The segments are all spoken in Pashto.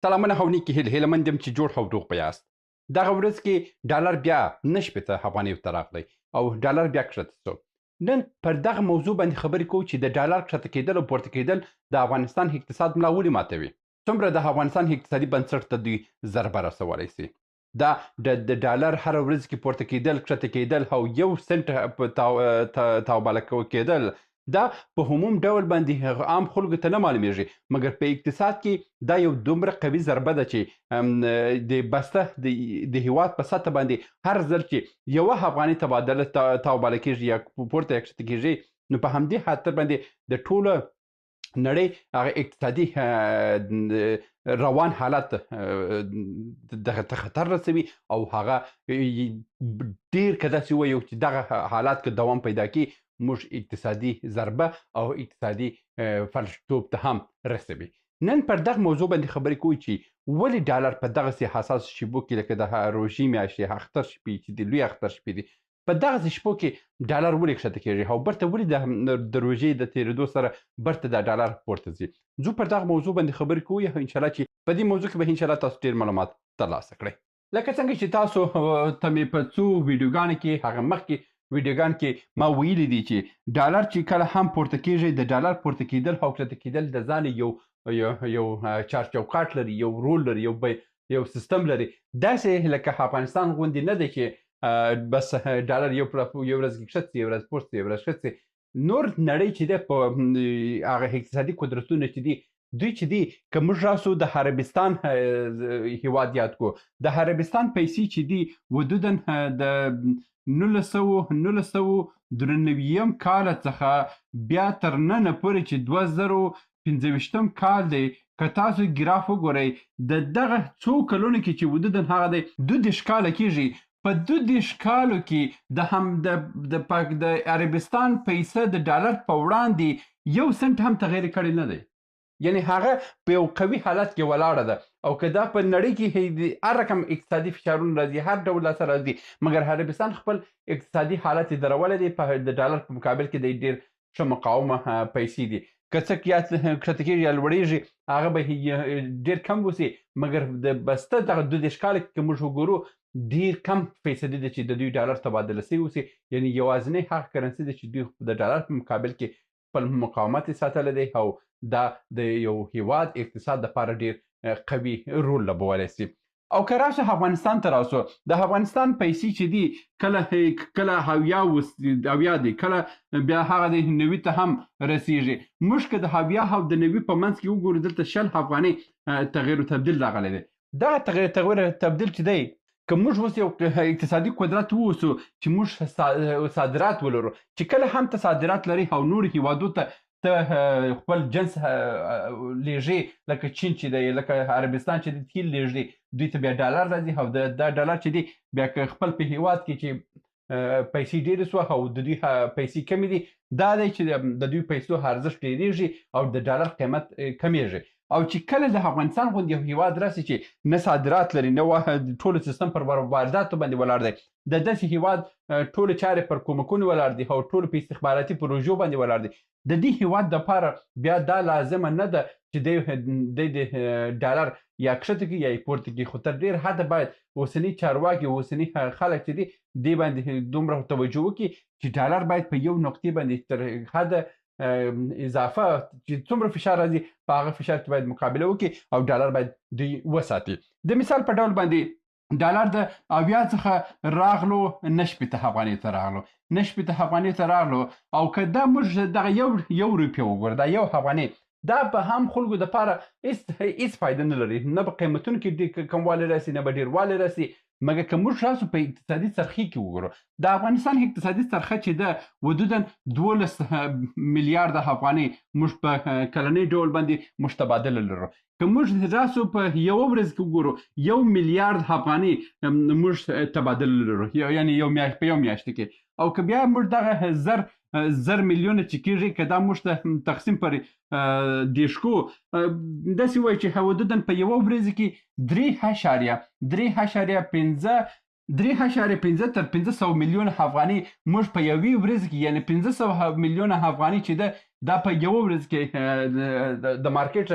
سلامونه او نیکې هیله مند یم چې جوړ او روغ به یاست. دغه ورځ کې ډالر بیا 9 افغانیو ته راغلی او ډالر بیا کښته شو. نن پر دغه موضوع باندې خبرې کوو چې د ډالر کښته کېدل او پورته کېدل د افغانستان اقتصاد ملا ولې ماتوي؟ څومره د افغانستان اقتصادي بنسټ ته دوی ضربه رسولی سي؟ دا د ډالر هر ورځ کې پورته کېدل کښته کېدل او 1 سنټ په تاوباله کېدل دا په هموم ډول باندې عام خلکو ته نه معلومیږي، مګر په اقتصاد کې دا یو دومره قوي ضربه ده چې د بسته د هیواد په سطح باندې هر ځل چې یوه افغاني تبادله تاوباله کېږي یا پورته یا کښته کېږي، نو په همدې خاطر باندې د ټوله نړۍ هغه اقتصادي روان حالت دغه ته خطر رسوي او هغه ډېر که داسې ووایو چې دغه حالات که دوام پیدا کړي موږ اقتصادي ضربه او اقتصادي فلجتوب ته هم رسوي. نن پر دغه موضوع باندې خبرې کوو چې ولې ډالر په دغسې حساس شیبو کې لکه د روژې میاشتې اختر شپې چې د لوی اختر شپې دي په دغسې شپو کې ډالر ولې کښته کېږي او برته ولې د روژې د تېرېدو سره برته د ډالر پورته ځي. زه پر دغه موضوع باندې خبرې کوو انشاءالله چې په دې موضوع کې به انشاءالله تاسو ډېر معلومات ترلاسه کړئ. لکه څنګه چې تاسو ته مې په څو ویډیوګانو کې هغه مخکې ویډیوګان کې ما ویلي دي چې ډالر چې کله هم پورته کېږي د ډالر پورته کېدل او کښته کېدل د ځان یو چارچوکاټ لري، یو رول لري، یو سیستم لري. داسې لکه افغانستان غوندې نه دی چې بس ډالر یو ورځ کې کښته یو ورځ پورته یو ورځ کښته. نور نړۍ چې ده په هغه اقتصادي قدرتونه چې دي دوی چې دي که موږ راسو د عربستان هیواد یاد کو، د عربستان پیسې چې دي حدودا د 1993 کال څخه بیا تر ننه پورې چې 2025 کال دی که تاسو ګراف وګورئ د دغه څو کلونو کې چې حدودا هغه دی 22 کاله کېږي، په 22 کالو کې د عربستان پیسه د ډالر په وړاندې 1 سنټ هم تغیر کړی نه دی. یعنی هغه په یو قوي حالت کې ولاړه ده او که دا په نړۍ کې هر رقم اقتصادي فشارونه راځي، هر ډول لاسه راځي، مګر عربستان خپل اقتصادي حالت یې درولی دی. په د ډالر په مقابل کې د ډېر ښه مقاومه پیسې دي. که څه یا کښته کېږي یا لوړېږي هغه به ډېر کم وسي، مګر د بسته دغه 22 کاله کې که موږ وګورو ډېر کم فیصدي ده چې د دوی ډالر تبادله سوي اوسي. یعنې یوازینی هغه کرنسي ده چې دوی د ډالر په مقابل کې خپل مقاومت یې ساتلی دی او دا د یو هیواد اقتصاد دپاره ډېر قوي رول لوبولی سي. او که راسو افغانستان ته راسو، د افغانستان پیسې چې دي کله اویا دي، کله بیا هغه د 90 ته هم رسیږي. موږ که د اویا او د 90 په منځ کې وګورو دلته 100 افغانۍ تغیر و تبدیل راغلی دی. دغه تغیر تبدیل چې دی که موږ اوس یو اقتصادي قدرت واوسو چې موږ صادرات ولرو، چې کله هم ته صادرات لري او نورو هیوادو ته خپل جنس لیږي، لکه چین چې دی، لکه عربستان چې دی تیل لیږدي، دوی ته بیا ډالر راځي او دا ډالر چې دی بیا که خپل په هیواد کې چې پیسې ډېرې سوه او د دوی پیسې کمې دي، دا دی چې د دوی پیسو ارزښت ډېرېږي او د ډالر قیمت کمیږي. او چې کله د افغانستان غوندې یو هیواد راسي چې نه صادرات لري، نه ټولو سیستم پر وارداتو باندې ولاړ دی، د داسې هیواد ټولې چارې پر کومکونو ولاړ دي او ټولو په استخباراتي پروژو باندې ولاړ دي، د دې هیواد دپاره بیا دا لازمه نه ده چې دی د ډالر یا کښته کړي یا یې پورته کړي، خو تر ډېر حده باید اوسني چارواکي اوسني خلک چې دي دې باندې دومره توجه وکړي چې ډالر باید په یو نقطې باندې تر حده اضافه چې څومره فشار راځي په هغه فشار کې باید مقابله وکړي او ډالر باید دوی وساتي. د مثال په ډول باندې ډالر د اویا څخه راغلو 9 افغانۍ ته راغلو، 9 افغانۍ ته راغلو او که دا موږ دغه یو روپۍ وګورو، دا 1 افغانۍ دا به هم خلکو دپاره هېڅ فایده نه لري، نه به قیمتونو کې کموالی راسي، نه به ډېروالی راسي. مګر که موږ راسو په اقتصادي څرخي کې وګورو، د افغانستان اقتصادي څرخه چې ده حدودا 12 میلیارده افغانۍ موږ په کلنۍ ډول باندې موږ تبادله لرو. که موږ راسو په یوه ورځ کې وګورو 1 میلیارد افغانۍ موږ تبادله لرو، یعنې په یو میاشت کې. او که بیا موږ دغه زر میلیونه چې کېږي که دا موږ ته تقسیم پر دیشکو داسې وایي چې حدودا په یوه ورځ کې 3.5 تر 500 میلیونه افغانۍ موږ په یوې ورځ کې، یعنې 500 میلیونه افغانۍ چې ده دا په یوه ورځ کې د مارکیټ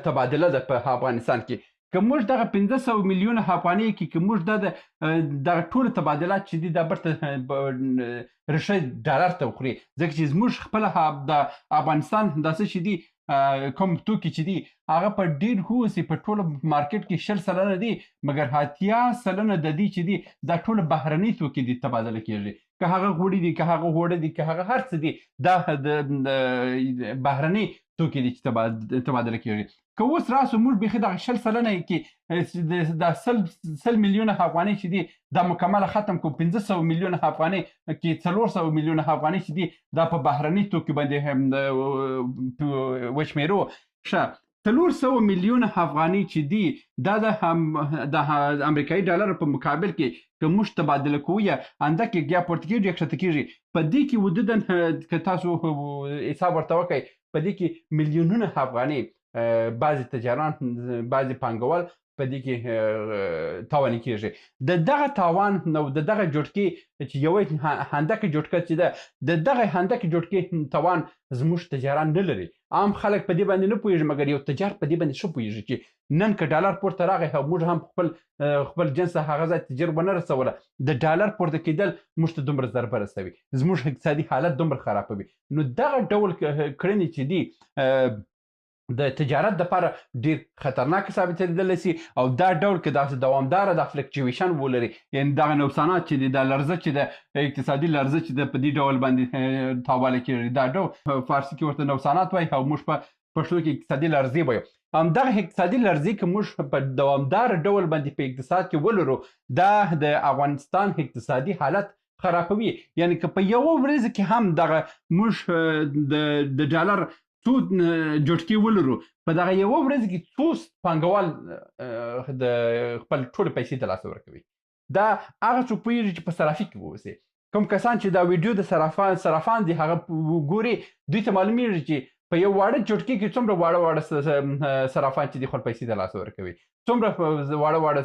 تبادله ده په افغانستان کې. که موږ دغه 1500 میلیونه افغانۍ کې که موږ دغه ټول تبادلات چې دي دا بیرته ریښه ډالر ته وخوري، ځکه چې زموږ خپله د افغانستان داسې چې دي کوم توکي چې دي هغه په ډېر هوسې په ټوله مارکیټ کې 20% دي، مګر 80% د دې چې دي دا ټول بهرني توکي دي تبادله کېږي. که هغه غوړي دي، که هغه غوړه دي، که هغه هر څه دي، دا د بهرني توکي دي چې تبادله کېږي. که اوس راسو موږ بیخي دغه 20% کې دا 100 میلیونه افغانۍ چې دي دا مکمله ختم کړو، 500 میلیونه افغانۍ کې 400 میلیونه افغانۍ چې دي دا په بهرني توکي باندې وشمېرو. ښه 300 میلیونه افغانۍ چې دي دا د امریکایي ډالرو په مقابل کې که موږ تبادله کوو یا اندکې یا پورته کېږي یا کښته کېږي، په دې کې حدوداً که تاسو حساب ورته وکئ په دې کې میلیونونه افغانۍ بعضې تجاران، بعضې پانګوال په دې کې تاواني کېږي. د دغه تاوان او د دغه جوړکې چې یوه هندکه جوړکه چې ده د دغه هندکې جوړکې تاوان زموږ تجاران نه لري. عام خلک په دې باندې نه پوهېږي، مګر یو تجار په دې باندې ښه پوهېږي چې نن که ډالر پورته راغی او موږ هم خپل جنس هغه ځای تجر ونه رسوله، د ډالر پورته کېدل موږ ته دومره ضربه رسوي، زموږ اقتصادي حالت دومره خرابوي. نو دغه ډول کړنې چې دي د تجارت دپاره ډېر خطرناک ثابتېدلی سي، او دا ډول که داسې دوامداره دا فلکچویشن ولري، یعنې دغه نوسانات چې دي دا لرزه چې ده اقتصادي لرزه چې ده په دې ډول باندې تاواله کېږي، دا ډول فارسي کې ورته نوسانات وایي او موږ په پښتو کې اقتصادي لرزې وایو. همدغه اقتصادي لرزې که موږ په دوامداره ډول باندې په اقتصاد کې ولرو، دا د افغانستان اقتصادي حالت خرابوي. یعنې که په یوه ورځ کې هم دغه موږ د ډالر څو جوټکې ولرو، په دغه یوه ورځ کې څو پانګوال د خپل ټولې پیسې د لاسه ورکوي. دا هغه څوک پوهېږي چې په صرافي کې واوسي. کوم کسان چې دا ویډیو د صرافان دي هغه ګوري، دوی ته معلومیږي چې په یو واړه جوټکې کې څومره واړه صرافان چې دي خپل پیسې د لاسه ورکوي، څومره واړه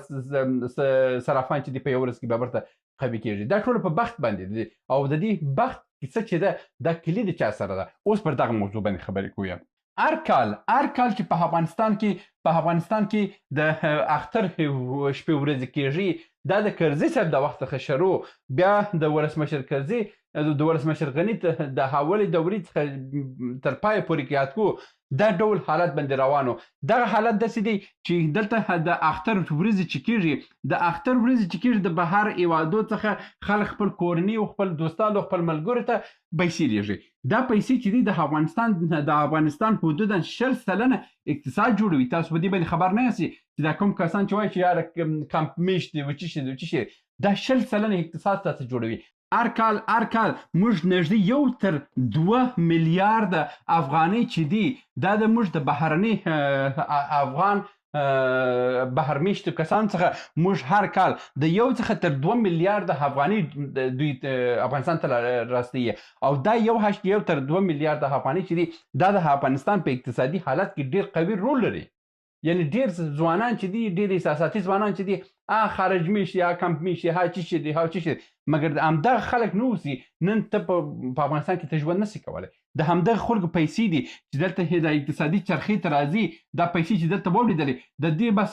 صرافان چې دي په یو ورځ کې به بیرته قوي کېږي. دا ټول په بخت باندې دي، او د دې بخت کیسه چې ده دا کلي د چا سره ده. اوس پر دغه موضوع باندې خبرې کویم. هر کال چې په افغانستان کې د اختر شپې ورځې کېږي، دا د کرزي صاحب د وخت څخه شروع، بیا د ولسمشر کرزي د ولسمشر غني د حولې دورې څخه تر پایه پورې که یاد کړو دا ډول حالت باندې روانو. دغه حالت داسې دی چې دلته د اختر ورځې چې کېږي، د اختر ورځې چې کېږي د بهر هېوادو څخه خلک خپل کورنۍ او خپل دوستانو خپل ملګرو ته پیسې لیږي. دا پیسې چې دي د افغانستان حدودا 20% اقتصاد جوړوي. تاسو په دې باندې خبر نه یاستئ چې دا کوم کسان چې وایي چې یاره کمپ میشت دی وچې شي دا 20% اقتصاد تاسو جوړوي. هر کال موږ نږدې 1.2 میلیارده افغانۍ چې دي دا د موږ د بهرني افغان بهرمیشتو کسان څخه موږ هر کال د 1 څخه تر 2 میلیارده افغانۍ دوی افغانستان ته راستوي، او دا 1.1 تر 2 میلیارده افغانۍ چې دي دا د افغانستان په اقتصادي حالت کې ډېر قوي رول لري. یعنی ډېر ځوانان چې دي، ډېر احساساتي ځوانان چې دي، خارج میشي، کمپ میشي، چی شي دي، چی شي، مګر همدغه خلک نه اوسي نن ته په افغانستان کې ته ژوند نسي کولی. د همدغه خلکو پیسې دي چې دلته د اقتصادي چرخې ته راځي، دا پیسې چې دلته واوړېدلې د دې بس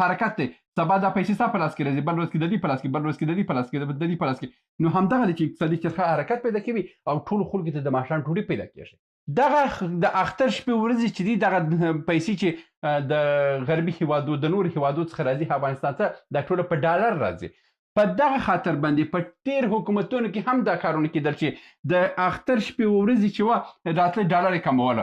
حرکت دی. سبا دا پیسې ستا په لاس کې راځي، بل ورځ کې د دې په لاس کې، بل ورځ کې د دې په لاس کې، د دې په لاس کې. نو همدغه دی چې اقتصادي چرخه حرکت پیدا کوي او ټولو خلکو ته د ماښام ډوډۍ پیدا کېږي. دغه د اختر شپې ورځې چې دي دغه پیسې چې د غربي هېوادو د نورو هېوادو څخه راځي افغانستان ته دا ټوله په ډالر راځي. په دغه خاطر باندې په ډېر حکومتونو کې هم دا کارونه کېدل چې د اختر شپې ورځې چې وه راتله ډالر یې کموله،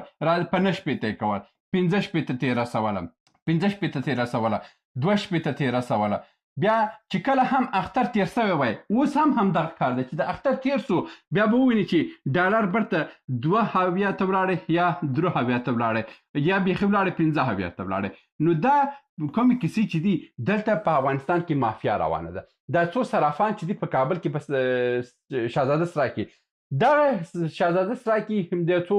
په 9 شپېته یې کول، 15 شپېته ته یې رسوله، 15 شپېته ته یې رسوله، 2 شپېته ته یې رسوله. بیا چې کله هم اختر تیر سوی وای، اوس هم همدغه کار دی چې د اختر تیر سو بیا به وویني چې ډالر برته 2.70 ته ولاړی یا 3.70 ته ولاړی یا بیخي ولاړی 15.70 ته ولاړی. نو دا کومې کیسې چې دي دلته په افغانستان کې مافیا روانه ده. دا څو صرافان چې دي په کابل کې په شهزاده سرای کې، دغه شهزاده سرای کې د څو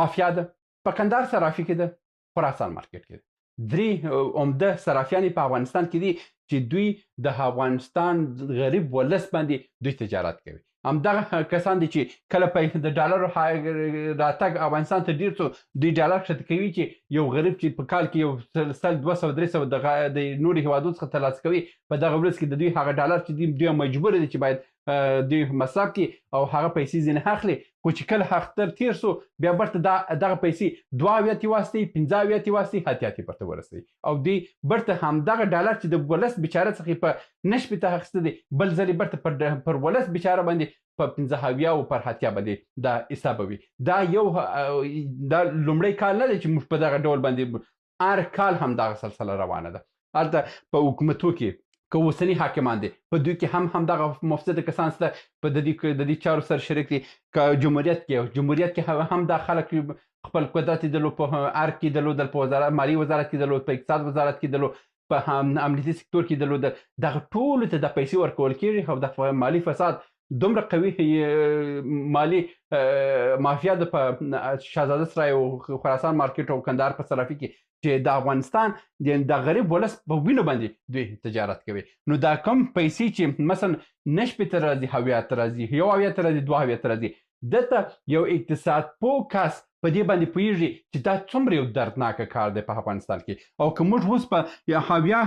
مافیا ده. په کندهار صرافي کې ده، خراسان مارکیټ کې ده. 3 عمده صرافیانې په افغانستان کې دي چې دوی د افغانستان غریب ولس باندې دوی تجارت کوي. همدغه کسان دي چې کله د ډالرو راتګ افغانستان ته ډېر څو دوی ډالر ښکته کوي چې یو غریب چې په کال کې یو 100 200 300 د نورو هېوادونو څخه ترلاسه کوي په دغه ورځ کې د دوی هغه ډالر چې دوی مجبور دي چې باید دوی مصرف کړي او هغه پیسې ځینې اخلي خو چې کله هغه تیر سو بیا برته دغه پیسې 2 اویاتې واستوي 15 اویاتې واستوي اتیاتې برته ورسوي او دوی برته همدغه ډالر چې د ولس بیچاره څخه په نه شپېته اخیسته دي بل ځلې برته پر ولس بیچاره باندې په 15 اویا او پر اتیا باندې دا حسابوي دا یو دا لومړی کال نه دی چې موږ په دغه ډول باندې هر کال همدغه سلسله روانه ده هلته په حکومتو کې که اوسني حاکمان دي په دوی کې همدغه مفسده کسان شته په د دې چارو سره شریک دي که جمهوریت کې هم دا خلک خپل قدرت یې درلود په ارګ کې درلودل په مالي وزارت کې درلود په اقتصاد وزارت کې درلود په امنیتي سکتور کې درلودل دغه ټولو ته د پیسې ورکول کېږي او د مالي فساد دومره قوي مالي مافیا د په شهزاده سرای او خراسان مارکیټ او کندهار په صرافي کې چې د افغانستان د غریب ولس په وینو باندې دوی تجارت کوي نو دا کم پیسې چې مثلا نه شپېته راځي هویت راځي یو هویت راځي 2 هویت راځي دلته یو اقتصاد پوه کس په دې باندې پوهېږي چې دا څومره یو دردناکه کار دی په افغانستان کې او که موږ اوس په هویه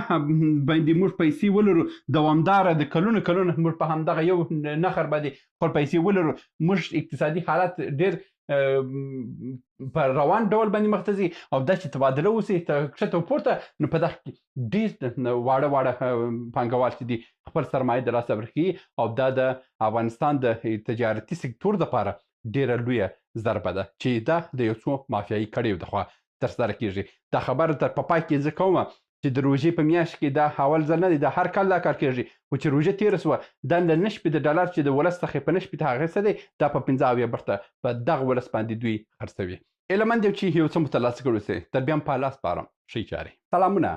باندې موږ پیسې ولرو دوامداره د کلونو موږ په همدغه یو نخر باندې خپل پیسې ولرو موږ اقتصادي حالت ډېر په روان ډول باندې مخ ته ځي او دا چې تبادله وسي ښکته پورته نو په دغه کې ډېر واړه پانګوال چې دي خپل سرمایه د لاسه ورکوي او دا د افغانستان د تجارتي سکتور دپاره ډېره لویه ضربه ده چې دا د یو څو مافیایي کړیو د خوا ترسره کېږي دا خبره تر په پای کې زه کومه چې د روژې په میاشت کې دا اول ځل نه دی دا هر کال دا کار کېږي خو چې روژه تېره سوه دا له 9 ډالر چې د ولس څخه په 9 اخیستی دی دا په 15 اویا برته په دغه ولس باندې دوی خرڅوي هیله مند یم چې یو څه مو ترلاسه کړي اوسئ تر بیا هم په الله سپارم ښې چارې سلامونه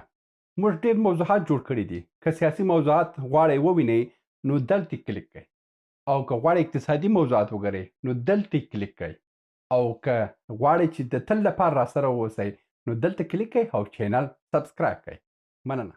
موږ ډېر موضوعات جوړ کړي دي که سیاسي موضوعات غواړئ ووینئ نو دلته کلیک کړئ او که غواړئ اقتصادي موضوعات وګورئ نو دلته کلیک کړئ او که غواړئ چې د تل لپاره راسره واوسئ نو دلته کلیک کړئ او چینل سبسکرایب کړئ مننه